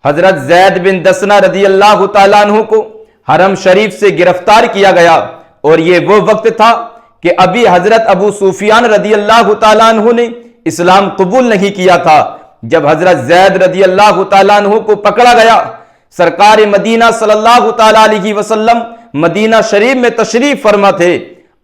حضرت زید بن دسنہ رضی اللہ تعالیٰ عنہ کو حرم شریف سے گرفتار کیا گیا، اور یہ وہ وقت تھا کہ ابھی حضرت ابو سفیان رضی اللہ تعالیٰ عنہ نے اسلام قبول نہیں کیا تھا۔ جب حضرت زید رضی اللہ تعالیٰ عنہ کو پکڑا گیا، سرکار مدینہ صلی اللہ تعالیٰ علیہ وسلم مدینہ شریف میں تشریف فرما تھے۔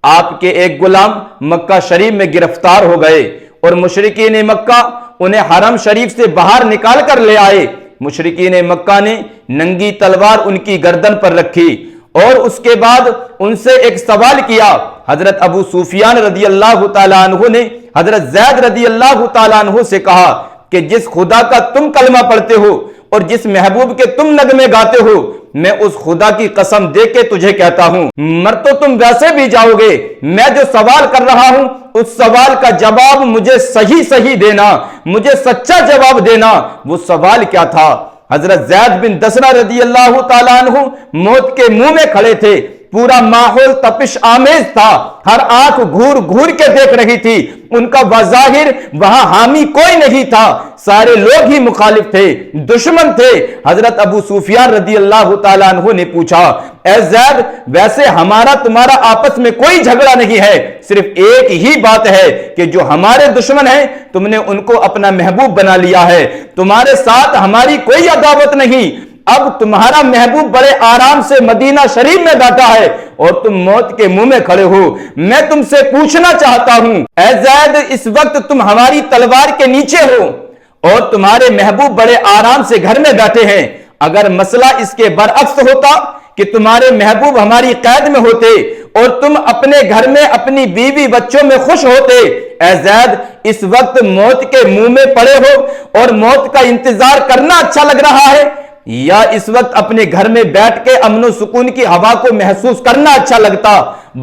آپ کے ایک غلام مکہ شریف میں گرفتار ہو گئے، اور مشرکین مکہ انہیں حرم شریف سے باہر نکال کر لے آئے۔ مشرکین مکہ نے ننگی تلوار ان کی گردن پر رکھی، اور اس کے بعد ان سے ایک سوال کیا۔ حضرت ابو سفیان رضی اللہ تعالیٰ عنہ نے حضرت زید رضی اللہ تعالیٰ عنہ سے کہا کہ جس خدا کا تم کلمہ پڑھتے ہو اور جس محبوب کے تم نغمے گاتے ہو، میں اس خدا کی قسم دے کے تجھے کہتا ہوں، مر تو تم ویسے بھی جاؤ گے۔ میں جو سوال کر رہا ہوں اس سوال کا جواب مجھے صحیح دینا، مجھے سچا جواب دینا۔ وہ سوال کیا تھا؟ حضرت زید بن دسنہ رضی اللہ تعالیٰ عنہ موت کے منہ میں کھڑے تھے، پورا ماحول تپش آمیز تھا، ہر آنکھ گھور گھور کے دیکھ رہی تھی، ان کا بظاہر وہاں حامی کوئی نہیں تھا، سارے لوگ ہی مخالف تھے، دشمن تھے۔ حضرت ابو سفیان رضی اللہ تعالیٰ عنہ نے پوچھا، اے زید، ویسے ہمارا تمہارا آپس میں کوئی جھگڑا نہیں ہے، صرف ایک ہی بات ہے کہ جو ہمارے دشمن ہیں تم نے ان کو اپنا محبوب بنا لیا ہے، تمہارے ساتھ ہماری کوئی عداوت نہیں۔ اب تمہارا محبوب بڑے آرام سے مدینہ شریف میں بیٹھا ہے اور تم موت کے منہ میں کھڑے ہو۔ میں تم سے پوچھنا چاہتا ہوں، اے زید، اس وقت تم ہماری تلوار کے نیچے ہو اور تمہارے محبوب بڑے آرام سے گھر میں بیٹھے ہیں۔ اگر مسئلہ اس کے برعکس ہوتا کہ تمہارے محبوب ہماری قید میں ہوتے اور تم اپنے گھر میں اپنی بیوی بچوں میں خوش ہوتے، اے زید، اس وقت موت کے منہ میں پڑے ہو اور موت کا انتظار کرنا اچھا لگ رہا ہے، یا اس وقت اپنے گھر میں بیٹھ کے امن و سکون کی ہوا کو محسوس کرنا اچھا لگتا؟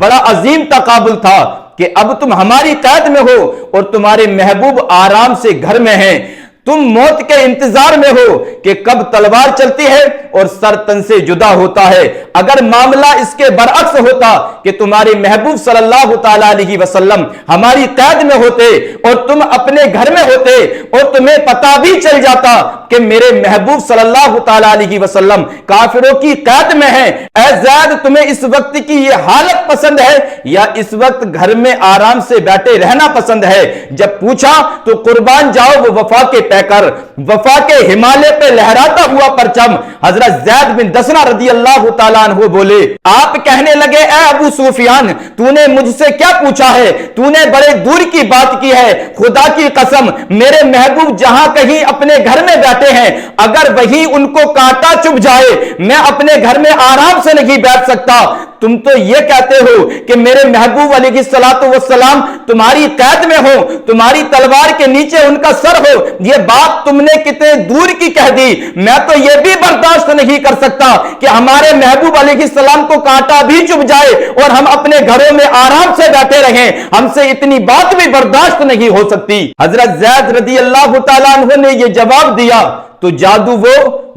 بڑا عظیم تقابل تھا کہ اب تم ہماری قید میں ہو اور تمہارے محبوب آرام سے گھر میں ہیں، تم موت کے انتظار میں ہو کہ کب تلوار چلتی ہے اور سر تن سے جدا ہوتا ہے۔ اگر معاملہ اس کے برعکس ہوتا کہ تمہارے محبوب صلی اللہ تعالیٰ علیہ وسلم ہماری قید میں ہوتے اور تم اپنے گھر میں ہوتے اور تمہیں پتہ بھی چل جاتا کہ میرے محبوب صلی اللہ تعالیٰ علیہ وسلم کافروں کی قید میں ہیں، اے زید، تمہیں اس وقت کی یہ حالت پسند ہے یا اس وقت گھر میں آرام سے بیٹھے رہنا پسند ہے؟ جب پوچھا تو قربان جاؤ وہ وفا کے پیکر، وفا کے ہمالے پہ لہراتا ہوا پرچم حضرت زید بن دسنہ رضی اللہ تعالیٰ عنہ بولے۔ آپ کہنے لگے، اے ابو سفیان، تو نے مجھ سے کیا پوچھا ہے؟ تو نے بڑے دور کی بات کی ہے، خدا کی قسم میرے محبوب جہاں کہیں اپنے گھر میں بیٹھے ہیں، اگر وہی ان کو کانٹا چبھ جائے میں اپنے گھر میں آرام سے نہیں بیٹھ سکتا۔ تم تو یہ کہتے ہو کہ میرے محبوب علیہ الصلوۃ والسلام تمہاری قید میں ہو، تمہاری تلوار کے نیچے ان کا سر ہو، یہ بات تم نے کتنے دور کی کہہ دی۔ میں تو یہ بھی برداشت نہیں کر سکتا کہ ہمارے محبوب علیہ السلام کو کانٹا بھی چبھ جائے اور ہم اپنے گھروں میں آرام سے بیٹھے رہیں، ہم سے اتنی بات بھی برداشت نہیں ہو سکتی۔ حضرت زید رضی اللہ تعالیٰ عنہ نے یہ جواب دیا تو جادو وہ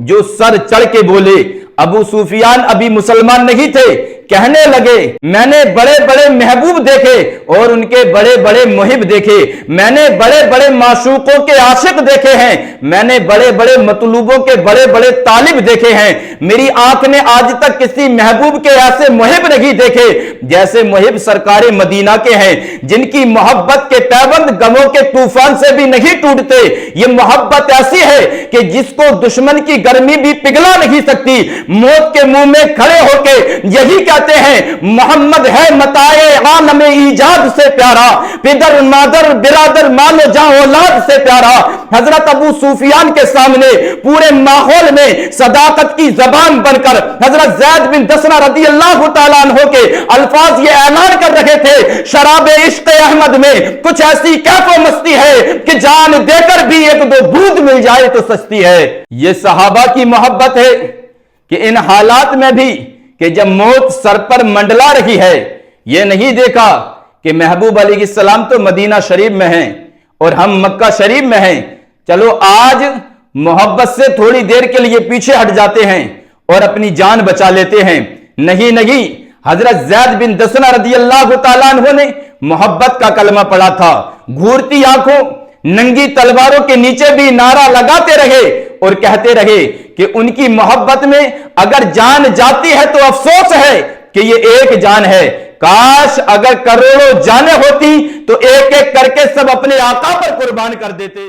جو سر چڑھ کے بولے۔ ابو سفیان ابھی مسلمان نہیں تھے، کہنے لگے، میں نے بڑے بڑے محبوب دیکھے اور ان کے بڑے بڑے محب دیکھے، میں نے بڑے بڑے معشوقوں کے عاشق دیکھے ہیں، میں نے بڑے بڑے مطلوبوں کے بڑے بڑے طالب دیکھے ہیں، میری آنکھ نے آج تک کسی محبوب کے ایسے محب نہیں دیکھے جیسے محب سرکار مدینہ کے ہیں، جن کی محبت کے پیوند غموں کے طوفان سے بھی نہیں ٹوٹتے۔ یہ محبت ایسی ہے کہ جس کو دشمن کی گرمی بھی پگھلا نہیں سکتی۔ موت کے منہ میں کھڑے ہو کے یہی کہتے ہیں، محمد ہے متاع عالم ایجاد سے پیارا، پدر مادر برادر مال و جاں اولاد سے پیارا۔ حضرت ابو سفیان کے سامنے پورے ماحول میں صداقت کی زبان بن کر حضرت زید بن دسنہ رضی اللہ تعالیٰ عنہ کے الفاظ یہ اعلان کر رہے تھے، شراب عشق احمد میں کچھ ایسی کیف و مستی ہے کہ جان دے کر بھی ایک دو بوند مل جائے تو سستی ہے۔ یہ صحابہ کی محبت ہے کہ ان حالات میں بھی کہ جب موت سر پر منڈلا رہی ہے، یہ نہیں دیکھا کہ محبوب علیہ السلام تو مدینہ شریف میں ہیں اور ہم مکہ شریف میں ہیں، چلو آج محبت سے تھوڑی دیر کے لیے پیچھے ہٹ جاتے ہیں اور اپنی جان بچا لیتے ہیں۔ نہیں، حضرت زید بن دسنہ رضی اللہ تعالیٰ عنہ نے محبت کا کلمہ پڑھا تھا، گھورتی آنکھوں ننگی تلواروں کے نیچے بھی نعرہ لگاتے رہے اور کہتے رہے کہ ان کی محبت میں اگر جان جاتی ہے تو افسوس ہے کہ یہ ایک جان ہے، کاش اگر کروڑوں جانیں ہوتی تو ایک ایک کر کے سب اپنے آقا پر قربان کر دیتے۔